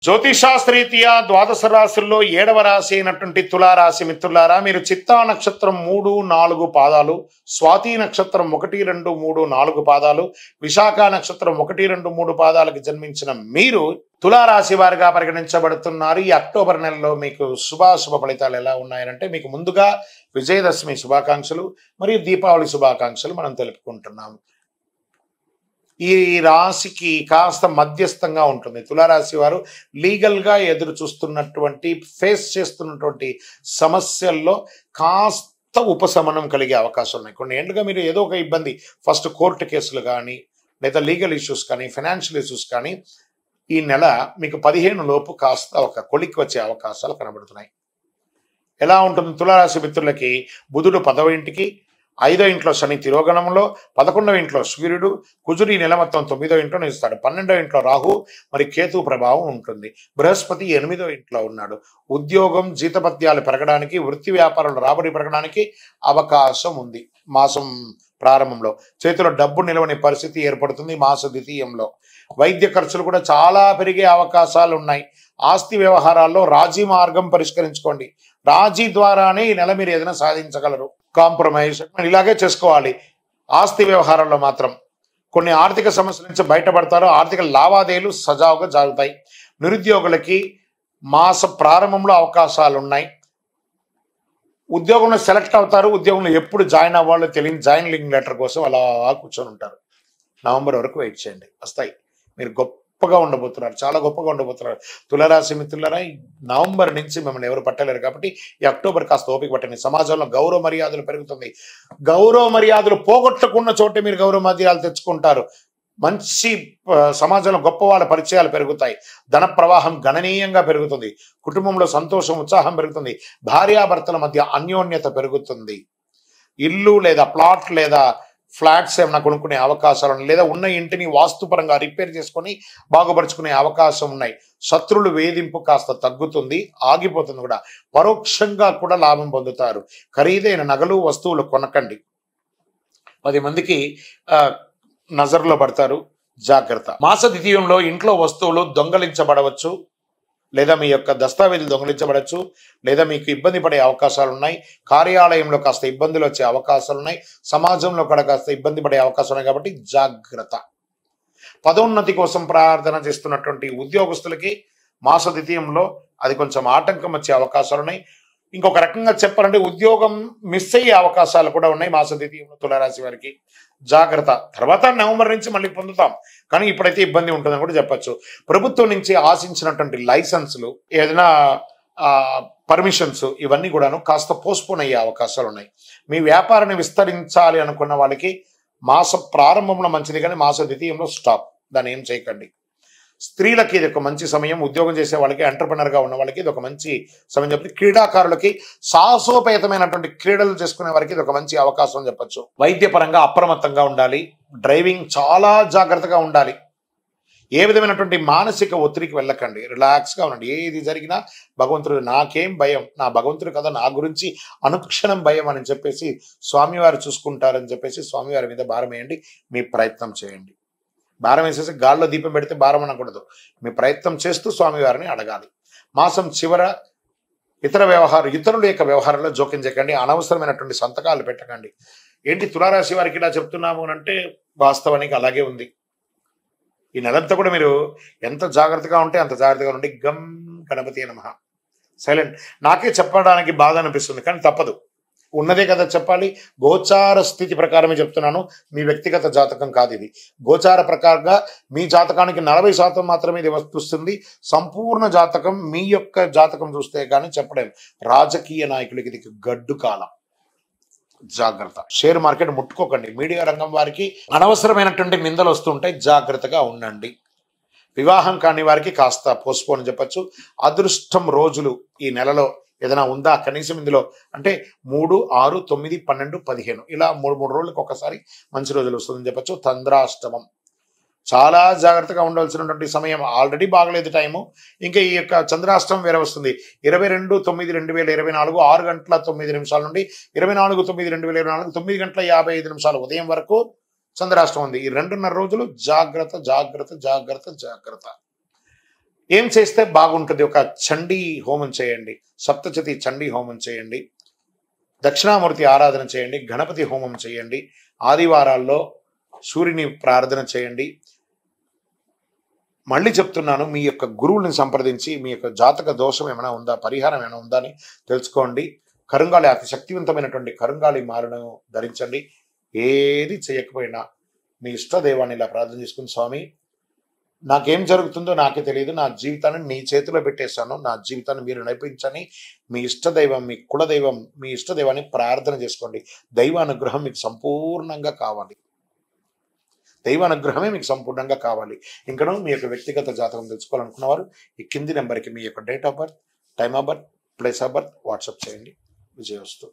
జ్యోతిషాస్త్రరీత్యా ద్వాదశ రాశుల్లో 7వ రాశి అయినటువంటి తులారాశి మిత్రులారా, మీరు చిత్తా నక్షత్రం 3, 4 పాదాలు, స్వాతి నక్షత్రం 1, 2, 3, 4 పాదాలు, విశాఖ నక్షత్రం 1, 2, 3 పాదాలకు జన్మించిన మీరు తులారాశి వారిగా పరిగణించబడుతున్నారు. ఈ అక్టోబర్ నెలలో మీకు శుభాశుభ ఫలితాలు ఎలా ఉన్నాయంటే, మీకు ముందుగా విజయదశమి శుభాకాంక్షలు మరియు దీపావళి శుభాకాంక్షలు మనం తెలుపుకుంటున్నాము. ఈ రాశికి కాస్త మధ్యస్థంగా ఉంటుంది. తులారాశి వారు లీగల్గా ఎదురు చూస్తున్నటువంటి ఫేస్ చేస్తున్నటువంటి సమస్యల్లో కాస్త ఉపశమనం కలిగే అవకాశం ఉన్నాయి. కొన్ని ఏళ్ళుగా మీరు ఏదో ఒక ఇబ్బంది, ఫస్ట్ కోర్టు కేసులు కానీ, లేదా లీగల్ ఇష్యూస్ కానీ, ఫైనాన్షియల్ ఇష్యూస్ కానీ, ఈ నెల మీకు 15 లోపు కాస్త ఒక కొలిక్కి వచ్చే అవకాశాలు కనబడుతున్నాయి. ఎలా ఉంటుంది తులారాశి మిత్రులకి? బుధుడు 10వ ఇంటికి, 5వ ఇంట్లో శని తిరోగణంలో, 11వ ఇంట్లో సూర్యుడు, కుజుడు ఈ నెల మొత్తం 9వ ఇంట్లో నిలుస్తాడు. 12వ ఇంట్లో రాహు మరి కేతు ప్రభావం ఉంటుంది. బృహస్పతి 8వ ఇంట్లో ఉన్నాడు. ఉద్యోగం జీతభత్యాలు పెరగడానికి, వృత్తి వ్యాపారాలు రాబడి పెరగడానికి అవకాశం ఉంది. మాసం ప్రారంభంలో చేతిలో డబ్బు నిలవని పరిస్థితి ఏర్పడుతుంది. మాస ద్వితీయంలో వైద్య ఖర్చులు కూడా చాలా పెరిగే అవకాశాలు ఉన్నాయి. ఆస్తి వ్యవహారాల్లో రాజీ మార్గం పరిష్కరించుకోండి. రాజీ ద్వారానే ఈ నెల మీరు ఏదైనా సాధించగలరు. కాంప్రమైజ్ ఇలాగే చేసుకోవాలి. ఆస్తి వ్యవహారాల్లో మాత్రం కొన్ని ఆర్థిక సమస్యల నుంచి బయటపడతారు. ఆర్థిక లావాదేవీలు సజావుగా జరుగుతాయి. నిరుద్యోగులకి మాస ప్రారంభంలో అవకాశాలు ఉన్నాయి. ఉద్యోగంలో సెలెక్ట్ అవుతారు. ఉద్యోగంలో ఎప్పుడు జాయిన్ అవ్వాలో తెలియని జాయినింగ్ లెటర్ కోసం అలా కూర్చొని ఉంటారు. నవంబర్ వరకు వెయిట్ చేయండి, వస్తాయి. మీరు గొప్పగా ఉండబోతున్నారు, చాలా గొప్పగా ఉండబోతున్నారు. తులారాశి మిత్రులారా, నవంబర్ నుంచి మిమ్మల్ని ఎవరు పట్టలేరు కాబట్టి ఈ అక్టోబర్ కాస్త ఓపిక పట్టండి. సమాజంలో గౌరవ మర్యాదలు పెరుగుతుంది. గౌరవ మర్యాదలు పోగొట్టుకున్న చోటే మీరు గౌరవ మర్యాదలు తెచ్చుకుంటారు. మంచి సమాజంలో గొప్ప వాళ్ళ పరిచయాలు పెరుగుతాయి. ధన ప్రవాహం గణనీయంగా పెరుగుతుంది. కుటుంబంలో సంతోషం, ఉత్సాహం పెరుగుతుంది. భార్యాభర్తల మధ్య అన్యోన్యత పెరుగుతుంది. ఇల్లు లేదా ప్లాట్ లేదా ఫ్లాట్స్ ఏమైనా కొనుక్కునే అవకాశాలు ఉన్నాయి. లేదా ఉన్న ఇంటిని వాస్తుపరంగా రిపేర్ చేసుకొని బాగుపరుచుకునే అవకాశం ఉన్నాయి. శత్రువులు వేధింపు కాస్త తగ్గుతుంది, ఆగిపోతుంది కూడా. పరోక్షంగా కూడా లాభం పొందుతారు. ఖరీదైన నగలు వస్తువులు కొనకండి. 10 మందికి నజర్లో పడతారు, జాగ్రత్త. మాస ద్వితీయంలో ఇంట్లో వస్తువులు దొంగలించబడవచ్చు, లేదా మీ యొక్క దస్తావేజులు దొంగలించబడవచ్చు, లేదా మీకు ఇబ్బంది పడే అవకాశాలు ఉన్నాయి. కార్యాలయంలో కాస్త ఇబ్బందులు వచ్చే అవకాశాలు ఉన్నాయి. సమాజంలో కూడా కాస్త ఇబ్బంది పడే అవకాశాలు ఉన్నాయి కాబట్టి జాగ్రత్త. పదోన్నతి కోసం ప్రార్థన చేస్తున్నటువంటి ఉద్యోగస్తులకి మాస ద్వితీయంలో అది కొంచెం ఆటంకం వచ్చే అవకాశాలు ఉన్నాయి. ఇంకొక రకంగా చెప్పాలంటే ఉద్యోగం మిస్ అయ్యే అవకాశాలు కూడా ఉన్నాయి మాస ద్వితీయంలో తులారాశి వారికి. జాగ్రత్త. తర్వాత నవంబర్ నుంచి మళ్ళీ పొందుతాం, కానీ ఇప్పుడైతే ఇబ్బంది ఉంటుందని కూడా చెప్పచ్చు. ప్రభుత్వం నుంచి ఆశించినటువంటి లైసెన్సులు, ఏదైనా పర్మిషన్స్, ఇవన్నీ కూడాను కాస్త పోస్ట్పోన్ అయ్యే అవకాశాలు ఉన్నాయి. మీ వ్యాపారాన్ని విస్తరించాలి అనుకున్న వాళ్ళకి మాస ప్రారంభంలో మంచిది, కానీ మాస ద్వితీయంలో స్టాప్. దాన్ని ఏం చేయకండి. స్త్రీలకి ఇది ఒక మంచి సమయం. ఉద్యోగం చేసే వాళ్ళకి, ఎంటర్ప్రెనర్గా ఉన్న వాళ్ళకి ఇది ఒక మంచి సమయం చెప్పి, క్రీడాకారులకి, సాహసోపేతమైనటువంటి క్రీడలు చేసుకునే వారికి ఇది ఒక మంచి అవకాశం చెప్పచ్చు. వైద్యపరంగా అప్రమత్తంగా ఉండాలి. డ్రైవింగ్ చాలా జాగ్రత్తగా ఉండాలి. ఏ విధమైనటువంటి మానసిక ఒత్తిడికి వెళ్ళకండి. రిలాక్స్గా ఉండండి. ఏది జరిగినా భగవంతుడు, నాకేం భయం, నా భగవంతుడు కదా నా గురించి అనుక్షణం భయం అని చెప్పేసి స్వామివారు చూసుకుంటారని చెప్పేసి స్వామివారి మీద భారం వేయండి. మీ ప్రయత్నం చేయండి. భారం వేసేసి గాల్లో దీపం పెడితే భారం అనకూడదు. మీ ప్రయత్నం చేస్తూ స్వామివారిని అడగాలి. మాసం చివర ఇతరుల యొక్క వ్యవహారంలో జోక్యం చేయకండి. అనవసరమైనటువంటి సంతకాలు పెట్టకండి. ఏంటి తులారాశి వారికి ఇలా చెప్తున్నాము అంటే వాస్తవానికి అలాగే ఉంది. ఈ నెలంతా కూడా మీరు ఎంత జాగ్రత్తగా ఉంటే అంత జాగ్రత్తగా ఉండి. గం గణపతి నమః. సైలెంట్. నాకే చెప్పడానికి బాధ అనిపిస్తుంది, కానీ తప్పదు. ఉన్నదే కదా చెప్పాలి. గోచార స్థితి ప్రకారమే చెప్తున్నాను, మీ వ్యక్తిగత జాతకం కాదు ఇది. గోచార ప్రకారంగా మీ జాతకానికి 40% మాత్రమే ఇది వస్తుంది. సంపూర్ణ జాతకం, మీ యొక్క జాతకం చూస్తే కానీ చెప్పలేం. రాజకీయ నాయకులకి ఇది గడ్డు కాలం. జాగ్రత్త. Share market ముట్టుకోకండి. మీడియా రంగం వారికి అనవసరమైనటువంటి నిందలు వస్తుంటాయి, జాగ్రత్తగా ఉండండి. వివాహం కాని వారికి కాస్త పోస్ట్పోన్ చెప్పచ్చు. అదృష్టం రోజులు ఈ నెలలో ఏదైనా ఉందా కనీసం ఇందులో అంటే 3, 6, 9, 12, 15 ఇలా 3 రోజులకు ఒకసారి మంచి రోజులు వస్తుందని చెప్పచ్చు. చంద్రాష్టమం చాలా జాగ్రత్తగా ఉండవలసినటువంటి సమయం. ఆల్రెడీ బాగలేదు టైము, ఇంకా ఈ యొక్క చంద్రాష్టమం వేరే వస్తుంది. 22/9/2024 6 గంటల 9 నిమిషాల నుండి 24/9/2024 9 గంటల 55 నిమిషాలు ఉదయం వరకు చంద్రాష్టమం ఉంది. ఈ 2.5 రోజులు జాగ్రత్త జాగ్రత్త జాగ్రత్త జాగ్రత్త. ఏం చేస్తే బాగుంటుంది? ఒక చండీ హోమం చేయండి, సప్తశతి చండీ హోమం చేయండి, దక్షిణామూర్తి ఆరాధన చేయండి, గణపతి హోమం చేయండి, ఆదివారాల్లో సూర్యుని ప్రార్థన చేయండి. మళ్ళీ చెప్తున్నాను, మీ యొక్క గురువుని సంప్రదించి మీ యొక్క జాతక దోషం ఏమైనా ఉందా, పరిహారం ఏమైనా ఉందా అని తెలుసుకోండి. కరుంగాలి, అతి శక్తివంతమైనటువంటి కరుంగాలి మాలను ధరించండి. ఏది చేయకపోయినా మీ ఇష్టదైవాన్ని ఇలా ప్రార్థన చేసుకుని, స్వామి నాకేం జరుగుతుందో నాకే తెలియదు, నా జీవితాన్ని నీ చేతిలో పెట్టేశాను, నా జీవితాన్ని మీరు నడిపించని మీ ఇష్టదైవం, మీ కులదైవం, మీ ఇష్టదైవాన్ని ప్రార్థన చేసుకోండి. దైవానుగ్రహం మీకు సంపూర్ణంగా కావాలి, దైవానుగ్రహమే మీకు సంపూర్ణంగా కావాలి. ఇంకనూ మీ యొక్క వ్యక్తిగత జాతకం తెలుసుకోవాలనుకున్న వారు ఈ కింది నెంబర్కి మీ యొక్క date of birth, time of birth, place of birth WhatsApp చేయండి. విజయవస్తు.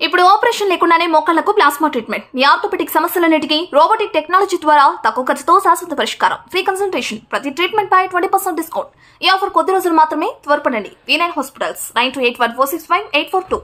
ఇప్పుడు ఆపరేషన్ లేకుండానే మోకాళ్లకు ప్లాస్మా ట్రీట్మెంట్, మీ ఆర్థోపెటిక్ సమస్యలన్నిటికీ రోబోటిక్ టెక్నాలజీ ద్వారా తక్కువ ఖర్చుతో శాశ్వత పరిష్కారం, ఫ్రీ కన్సల్టేషన్, ప్రతి ట్రీట్మెంట్ పై 20% డిస్కౌంట్. ఈ ఆఫర్ కొద్ది రోజులు మాత్రమే, త్వరపడండి. V9 hospitals 9281465842.